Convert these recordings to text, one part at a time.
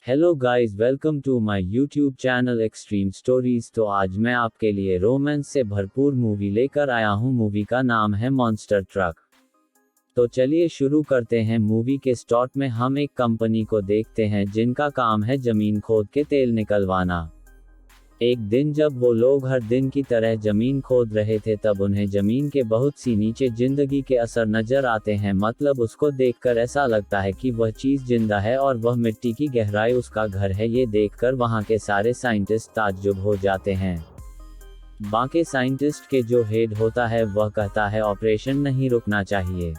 Hello guys, welcome to my YouTube channel extreme stories. तो आज मैं आपके लिए रोमांस से भरपूर मूवी लेकर आया हूँ। मूवी का नाम है मॉन्स्टर ट्रक। तो चलिए शुरू करते हैं। मूवी के स्टार्ट में हम एक कंपनी को देखते हैं जिनका काम है जमीन खोद के तेल निकलवाना। एक दिन जब वो लोग हर दिन की तरह जमीन खोद रहे थे तब उन्हें जमीन के बहुत सी नीचे जिंदगी के असर नजर आते हैं। मतलब उसको देखकर ऐसा लगता है कि वह चीज जिंदा है और वह मिट्टी की गहराई उसका घर है। ये देखकर वहाँ के सारे साइंटिस्ट ताज्जुब हो जाते हैं। बाकी साइंटिस्ट के जो हेड होता है वह कहता है ऑपरेशन नहीं रुकना चाहिए,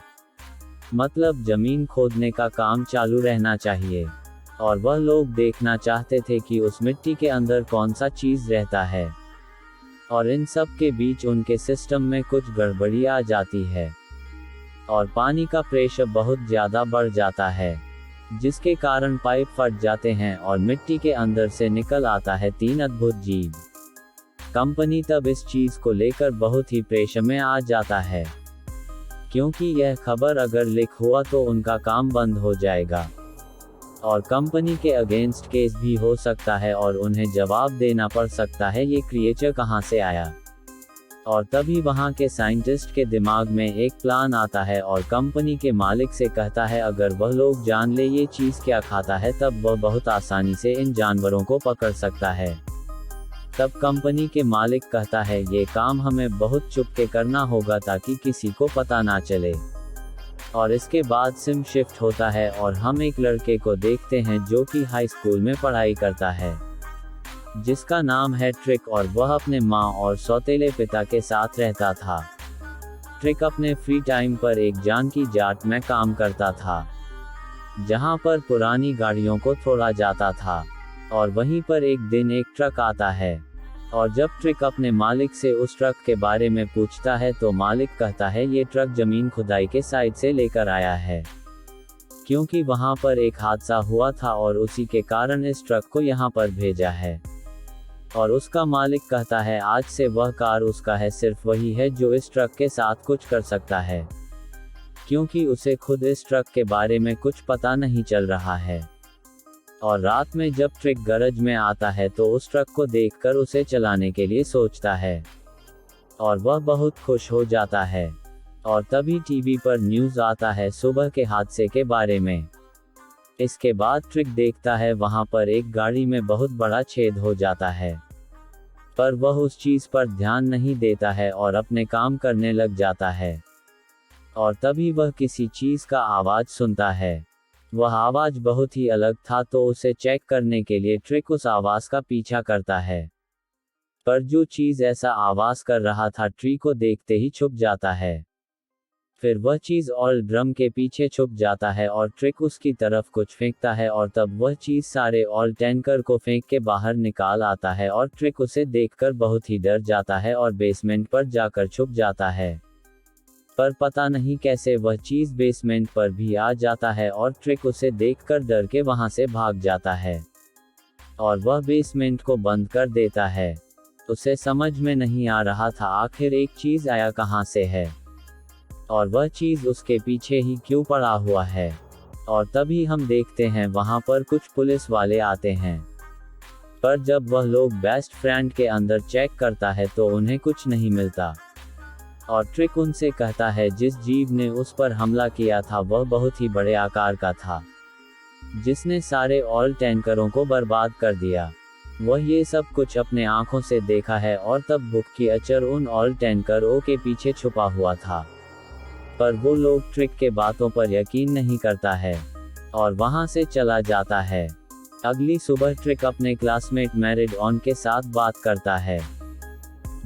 मतलब जमीन खोदने का काम चालू रहना चाहिए। और वह लोग देखना चाहते थे कि उस मिट्टी के अंदर कौन सा चीज रहता है। और इन सब के बीच उनके सिस्टम में कुछ गड़बड़ी आ जाती है और पानी का प्रेशर बहुत ज्यादा बढ़ जाता है, जिसके कारण पाइप फट जाते हैं और मिट्टी के अंदर से निकल आता है 3 अद्भुत जीव। कंपनी तब इस चीज को लेकर बहुत ही प्रेशर में आ जाता है, क्योंकि यह खबर अगर लीक हुआ तो उनका काम बंद हो जाएगा और कंपनी के अगेंस्ट केस भी हो सकता है और उन्हें जवाब देना पड़ सकता है ये क्रिएचर कहां से आया। और तभी वहां के साइंटिस्ट के दिमाग में एक प्लान आता है और कंपनी के मालिक से कहता है अगर वह लोग जान ले ये चीज क्या खाता है तब वह बहुत आसानी से इन जानवरों को पकड़ सकता है। तब कंपनी के मालिक कहता है ये काम हमें बहुत चुपके करना होगा ताकि किसी को पता ना चले। और इसके बाद सिम शिफ्ट होता है और हम एक लड़के को देखते हैं जो कि हाई स्कूल में पढ़ाई करता है, जिसका नाम है ट्रिक। और वह अपने माँ और सौतेले पिता के साथ रहता था। ट्रिक अपने फ्री टाइम पर एक जान की जाट में काम करता था, जहाँ पर पुरानी गाड़ियों को तोड़ा जाता था। और वहीं पर एक दिन एक ट्रक आता है और जब ट्रिक अपने मालिक से उस ट्रक के बारे में पूछता है तो मालिक कहता है ये ट्रक जमीन खुदाई के साइड से लेकर आया है, क्योंकि वहां पर एक हादसा हुआ था और उसी के कारण इस ट्रक को यहां पर भेजा है। और उसका मालिक कहता है आज से वह कार उसका है, सिर्फ वही है जो इस ट्रक के साथ कुछ कर सकता है, क्योंकि उसे खुद इस ट्रक के बारे में कुछ पता नहीं चल रहा है। और रात में जब ट्रिक गैरेज में आता है तो उस ट्रक को देखकर उसे चलाने के लिए सोचता है और वह बहुत खुश हो जाता है। और तभी टीवी पर न्यूज़ आता है सुबह के हादसे के बारे में। इसके बाद ट्रिक देखता है वहां पर एक गाड़ी में बहुत बड़ा छेद हो जाता है, पर वह उस चीज पर ध्यान नहीं देता है और अपने काम करने लग जाता है। और तभी वह किसी चीज का आवाज सुनता है। वह आवाज बहुत ही अलग था, तो उसे चेक करने के लिए ट्रिक उस आवाज का पीछा करता है, पर जो चीज ऐसा आवाज कर रहा था ट्री को देखते ही छुप जाता है। फिर वह चीज ऑयल ड्रम के पीछे छुप जाता है और ट्रिक उसकी तरफ कुछ फेंकता है और तब वह चीज सारे ऑयल टैंकर को फेंक के बाहर निकाल आता है और ट्रिक उसे देखकर बहुत ही डर जाता है और बेसमेंट पर जाकर छुप जाता है। पर पता नहीं कैसे वह चीज बेसमेंट पर भी आ जाता है और ट्रिक उसे देखकर डर के वहां से भाग जाता है और वह बेसमेंट को बंद कर देता है। उसे समझ में नहीं आ रहा था आखिर एक चीज आया कहां से है और वह चीज उसके पीछे ही क्यों पड़ा हुआ है। और तभी हम देखते हैं वहां पर कुछ पुलिस वाले आते हैं, पर जब वह लोग बेस्ट फ्रेंड के अंदर चेक करता है तो उन्हें कुछ नहीं मिलता। और ट्रिक उनसे कहता है जिस जीव ने उस पर हमला किया था वह बहुत ही बड़े आकार का था, जिसने सारे ऑयल टैंकरों को बर्बाद कर दिया। वह ये सब कुछ अपने आंखों से देखा है और तब भूख की अचर उन ऑयल टैंकरों के पीछे छुपा हुआ था। पर वो लोग ट्रिक के बातों पर यकीन नहीं करता है और वहां से चला जाता है। अगली सुबह ट्रिक अपने क्लासमेट मैरिड ऑन के साथ बात करता है,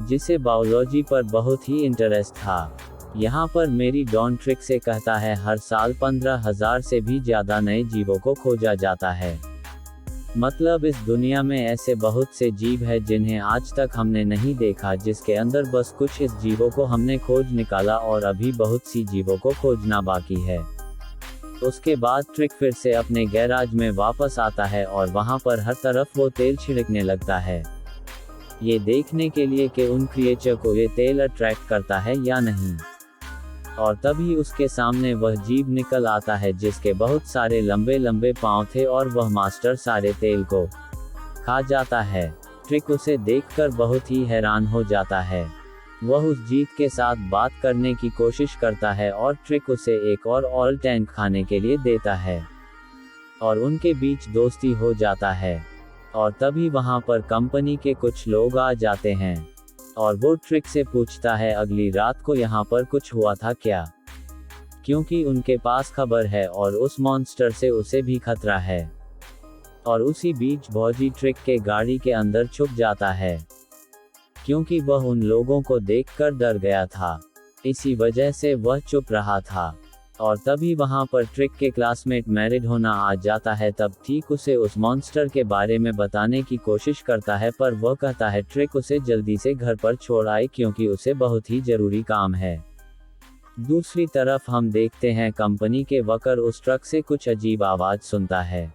जिसे बायोलॉजी पर बहुत ही इंटरेस्ट था। यहाँ पर मेरी डॉन ट्रिक से कहता है हर साल 15,000 से भी ज्यादा नए जीवों को खोजा जाता है। मतलब इस दुनिया में ऐसे बहुत से जीव है जिन्हें आज तक हमने नहीं देखा, जिसके अंदर बस कुछ इस जीवों को हमने खोज निकाला और अभी बहुत सी जीवों को खोजना बाकी है। उसके बाद ट्रिक फिर से अपने गैराज में वापस आता है और वहाँ पर हर तरफ वो तेल छिड़कने लगता है, ये देखने के लिए कि उन क्रिएचर को ये तेल अट्रैक्ट करता है या नहीं। और तभी उसके सामने वह जीव निकल आता है जिसके बहुत सारे लंबे लंबे पांव थे और वह मास्टर सारे तेल को खा जाता है। ट्रिक उसे देखकर बहुत ही हैरान हो जाता है। वह उस जीव के साथ बात करने की कोशिश करता है और ट्रिक उसे एक और टैंक खाने के लिए देता है और उनके बीच दोस्ती हो जाता है। और तभी वहां पर कंपनी के कुछ लोग आ जाते हैं और वो ट्रिक से पूछता है अगली रात को यहाँ पर कुछ हुआ था क्या, क्योंकि उनके पास खबर है और उस मॉन्स्टर से उसे भी खतरा है। और उसी बीच भौजी ट्रिक के गाड़ी के अंदर छुप जाता है क्योंकि वह उन लोगों को देखकर डर गया था, इसी वजह से वह चुप रहा था। और तभी वहां पर ट्रिक के क्लासमेट मैरिडोना आ जाता है। तब ठीक उसे उस मॉन्स्टर के बारे में बताने की कोशिश करता है, पर वह कहता है ट्रिक उसे जल्दी से घर पर छोड़ आए क्योंकि उसे बहुत ही जरूरी काम है। दूसरी तरफ हम देखते हैं कंपनी के वर्कर उस ट्रक से कुछ अजीब आवाज सुनता है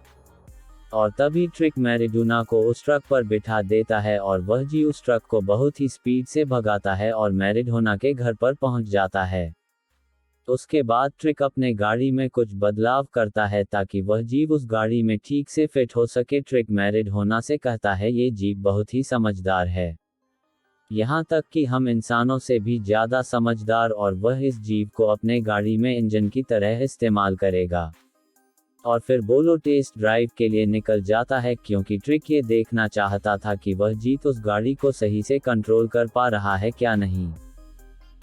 और तभी ट्रिक मैरिडोना को उस ट्रक पर बिठा देता है और वह जी उस ट्रक को बहुत ही स्पीड से भगाता है और मैरिडोना के घर पर पहुंच जाता है। उसके बाद ट्रिक अपने गाड़ी में कुछ बदलाव करता है ताकि वह जीव उस गाड़ी में ठीक से फिट हो सके। ट्रिक मैरिडोना से कहता है ये जीव बहुत ही समझदार है, यहाँ तक कि हम इंसानों से भी ज्यादा समझदार, और वह इस जीव को अपने गाड़ी में इंजन की तरह इस्तेमाल करेगा। और फिर बोलो टेस्ट ड्राइव के लिए निकल जाता है क्योंकि ट्रिक ये देखना चाहता था कि वह जीत उस गाड़ी को सही से कंट्रोल कर पा रहा है क्या नहीं।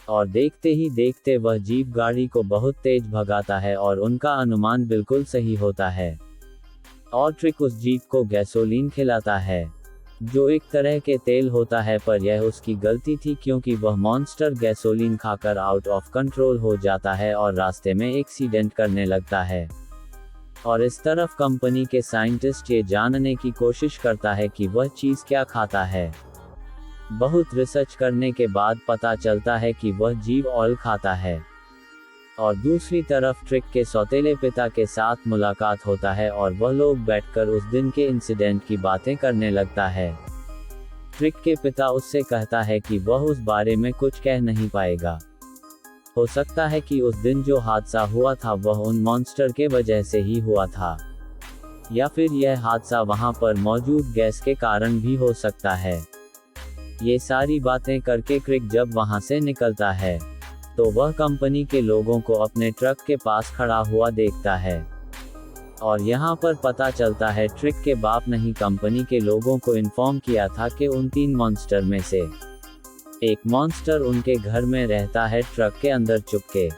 और देखते ही देखते वह जीप गाड़ी को बहुत तेज भगाता है और उनका अनुमान बिल्कुल सही होता है और ट्रिक उस जीप को गैसोलीन खिलाता है जो एक तरह के तेल होता है, पर यह उसकी गलती थी क्योंकि वह मॉन्स्टर गैसोलीन खाकर आउट ऑफ कंट्रोल हो जाता है और रास्ते में एक्सीडेंट करने लगता है। और इस तरफ कंपनी के साइंटिस्ट ये जानने की कोशिश करता है कि वह चीज क्या खाता है। बहुत रिसर्च करने के बाद पता चलता है कि वह जीव ऑयल खाता है। और दूसरी तरफ ट्रिक के सौतेले पिता के साथ मुलाकात होता है और वह लोग बैठकर उस दिन के इंसिडेंट की बातें करने लगता है। ट्रिक के पिता उससे कहता है कि वह उस बारे में कुछ कह नहीं पाएगा। हो सकता है कि उस दिन जो हादसा हुआ था वह उन मॉन्स्टर के वजह से ही हुआ था, या फिर यह हादसा वहां पर मौजूद गैस के कारण भी हो सकता है। ये सारी बातें करके ट्रिक जब वहां से निकलता है तो वह कंपनी के लोगों को अपने ट्रक के पास खड़ा हुआ देखता है और यहाँ पर पता चलता है ट्रिक के बाप ने ही कंपनी के लोगों को इन्फॉर्म किया था कि उन 3 मॉन्स्टर में से एक मॉन्स्टर उनके घर में रहता है ट्रक के अंदर चुपके।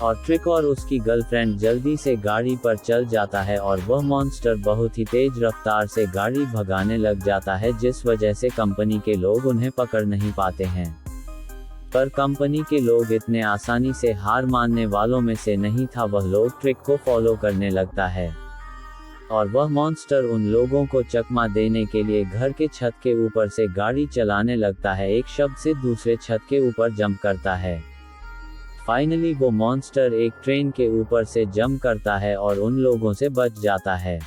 और ट्रिक और उसकी गर्लफ्रेंड जल्दी से गाड़ी पर चल जाता है और वह मॉन्स्टर बहुत ही तेज रफ्तार से गाड़ी भगाने लग जाता है जिस वजह से कंपनी के लोग उन्हें पकड़ नहीं पाते हैं। पर कंपनी के लोग इतने आसानी से हार मानने वालों में से नहीं था, वह लोग ट्रिक को फॉलो करने लगता है और वह मॉन्स्टर उन लोगों को चकमा देने के लिए घर के छत के ऊपर से गाड़ी चलाने लगता है, एक शब्द से दूसरे छत के ऊपर जंप करता है। फाइनली वो मॉन्स्टर एक ट्रेन के ऊपर से जंप करता है और उन लोगों से बच जाता है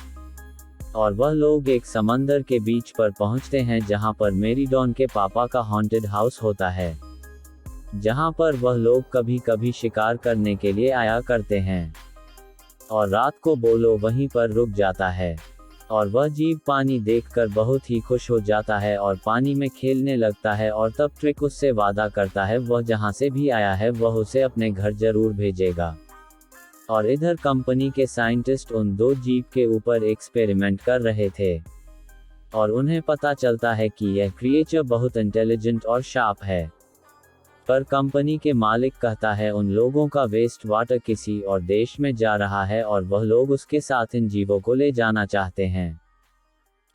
और वह लोग एक समंदर के बीच पर पहुंचते हैं जहां पर मैरिडोना के पापा का हॉन्टेड हाउस होता है, जहां पर वह लोग कभी कभी शिकार करने के लिए आया करते हैं। और रात को बोलो वहीं पर रुक जाता है और वह जीव पानी देखकर बहुत ही खुश हो जाता है और पानी में खेलने लगता है। और तब ट्रिक उससे वादा करता है वह जहां से भी आया है वह उसे अपने घर जरूर भेजेगा। और इधर कंपनी के साइंटिस्ट उन 2 जीव के ऊपर एक्सपेरिमेंट कर रहे थे और उन्हें पता चलता है कि यह क्रिएचर बहुत इंटेलिजेंट और शार्प है। पर कंपनी के मालिक कहता है उन लोगों का वेस्ट वाटर किसी और देश में जा रहा है और वह लोग उसके साथ इन जीवों को ले जाना चाहते हैं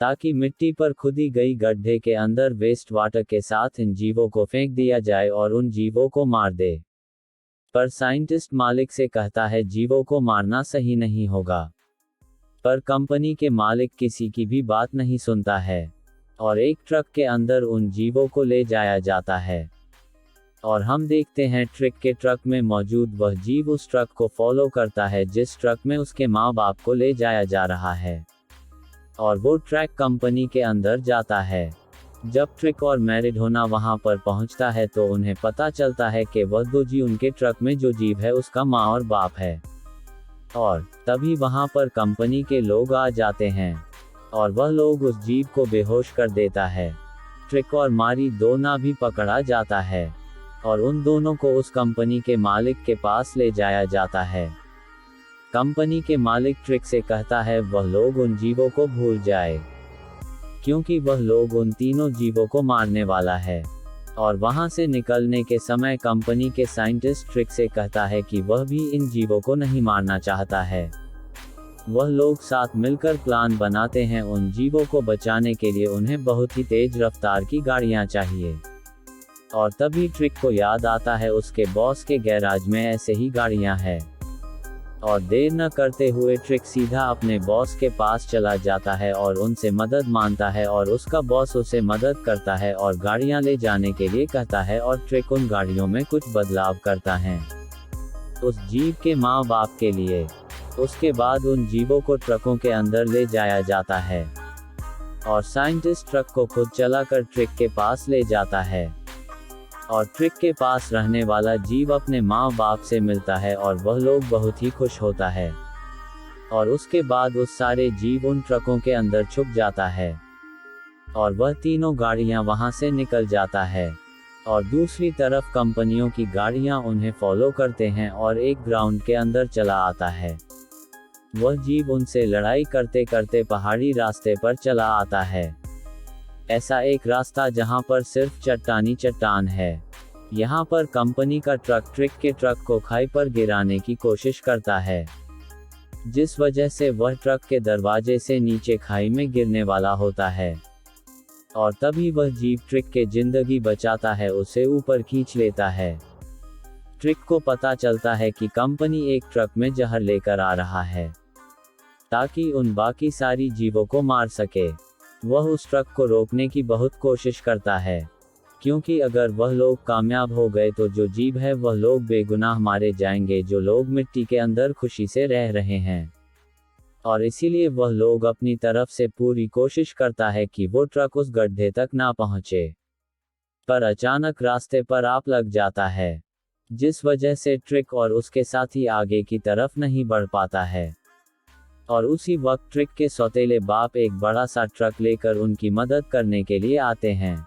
ताकि मिट्टी पर खुदी गई गड्ढे के अंदर वेस्ट वाटर के साथ इन जीवों को फेंक दिया जाए और उन जीवों को मार दे। पर साइंटिस्ट मालिक से कहता है जीवों को मारना सही नहीं होगा, पर कंपनी के मालिक किसी की भी बात नहीं सुनता है और एक ट्रक के अंदर उन जीवों को ले जाया जाता है। और हम देखते हैं ट्रिक के ट्रक में मौजूद वह जीव उस ट्रक को फॉलो करता है जिस ट्रक में उसके माँ बाप को ले जाया जा रहा है और वो ट्रक कंपनी के अंदर जाता है। जब ट्रिक और मैराडोना वहां पर पहुंचता है तो उन्हें पता चलता है कि वह दो जी उनके ट्रक में जो जीव है उसका माँ और बाप है। और तभी वहां पर कंपनी के लोग आ जाते हैं और वह लोग उस जीव को बेहोश कर देता है। ट्रिक और मारी दोनों भी पकड़ा जाता है और उन दोनों को उस कंपनी के मालिक के पास ले जाया जाता है। कंपनी के मालिक ट्रिक से कहता है वह लोग उन जीवों को भूल जाए, क्योंकि वह लोग उन तीनों जीवों को मारने वाला है। और वहां से निकलने के समय कंपनी के साइंटिस्ट ट्रिक से कहता है कि वह भी इन जीवों को नहीं मारना चाहता है। वह लोग साथ मिलकर प्लान बनाते हैं उन जीवों को बचाने के लिए उन्हें बहुत ही तेज रफ्तार की गाड़ियां चाहिए। और तभी ट्रिक को याद आता है उसके बॉस के गैराज में ऐसे ही गाड़ियां हैं। और देर न करते हुए ट्रिक सीधा अपने बॉस के पास चला जाता है और उनसे मदद मांगता है और उसका बॉस उसे मदद करता है और गाड़ियां ले जाने के लिए कहता है और ट्रिक उन गाड़ियों में कुछ बदलाव करता है उस जीव के माँ बाप के लिए। उसके बाद उन जीवों को ट्रकों के अंदर ले जाया जाता है और साइंटिस्ट ट्रक को खुद चलाकर ट्रिक के पास ले जाता है। और ट्रिक के पास रहने वाला जीव अपने माँ बाप से मिलता है और वह लोग बहुत ही खुश होता है। और उसके बाद उस सारे जीव उन ट्रकों के अंदर छुप जाता है और वह तीनों गाड़ियां वहां से निकल जाता है। और दूसरी तरफ कंपनियों की गाड़ियां उन्हें फॉलो करते हैं और एक ग्राउंड के अंदर चला आता है। वह जीव उनसे लड़ाई करते करते पहाड़ी रास्ते पर चला आता है। ऐसा एक रास्ता जहां पर सिर्फ चट्टानी चट्टान है। यहां पर कंपनी का ट्रक ट्रिक के ट्रक को खाई पर गिराने की कोशिश करता है, जिस वजह से वह ट्रक के दरवाजे से नीचे खाई में गिरने वाला होता है। और तभी वह जीव ट्रिक के जिंदगी बचाता है, उसे ऊपर खींच लेता है। ट्रिक को पता चलता है कि कंपनी एक ट्रक में जहर लेकर आ रहा है ताकि उन बाकी सारी जीवों को मार सके। वह उस ट्रक को रोकने की बहुत कोशिश करता है, क्योंकि अगर वह लोग कामयाब हो गए तो जो जीव है वह लोग बेगुनाह मारे जाएंगे, जो लोग मिट्टी के अंदर खुशी से रह रहे हैं। और इसीलिए वह लोग अपनी तरफ से पूरी कोशिश करता है कि वो ट्रक उस गड्ढे तक ना पहुंचे। पर अचानक रास्ते पर आग लग जाता है, जिस वजह से ट्रिक और उसके साथी आगे की तरफ नहीं बढ़ पाता है। और उसी वक्त ट्रिक के सौतेले बाप एक बड़ा सा ट्रक लेकर उनकी मदद करने के लिए आते हैं।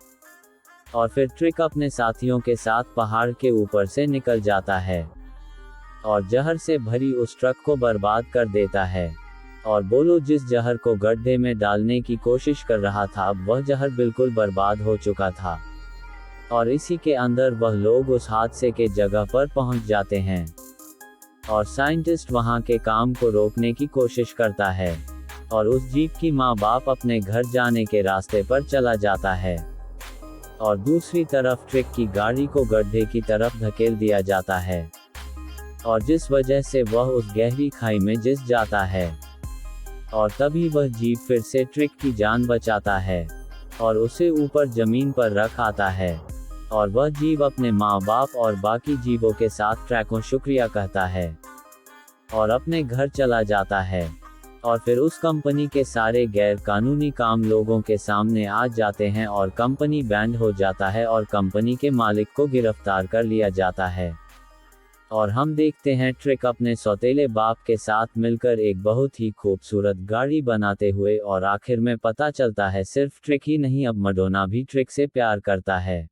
और फिर ट्रिक अपने साथियों के साथ पहाड़ के ऊपर से निकल जाता है और जहर से भरी उस ट्रक को बर्बाद कर देता है। और बोलो जिस जहर को गड्ढे में डालने की कोशिश कर रहा था, अब वह जहर बिल्कुल बर्बाद हो चुका था। और इसी के अंदर वह लोग उस हादसे के जगह पर पहुंच जाते हैं और साइंटिस्ट वहां के काम को रोकने की कोशिश करता है और उस जीव की माँ बाप अपने घर जाने के रास्ते पर चला जाता है। और दूसरी तरफ ट्रिक की गाड़ी को गड्ढे की तरफ धकेल दिया जाता है और जिस वजह से वह उस गहरी खाई में जिस जाता है। और तभी वह जीव फिर से ट्रिक की जान बचाता है और उसे ऊपर जमीन पर रख आता है। और वह जीव अपने माँ बाप और बाकी जीवों के साथ ट्रक को शुक्रिया कहता है और अपने घर चला जाता है। और फिर उस कंपनी के सारे गैर कानूनी काम लोगों के सामने आ जाते हैं और कंपनी बैंड हो जाता है और कंपनी के मालिक को गिरफ्तार कर लिया जाता है। और हम देखते हैं ट्रिक अपने सौतेले बाप के साथ मिलकर एक बहुत ही खूबसूरत गाड़ी बनाते हुए। और आखिर में पता चलता है सिर्फ ट्रिक ही नहीं, अब मैराडोना भी ट्रिक से प्यार करता है।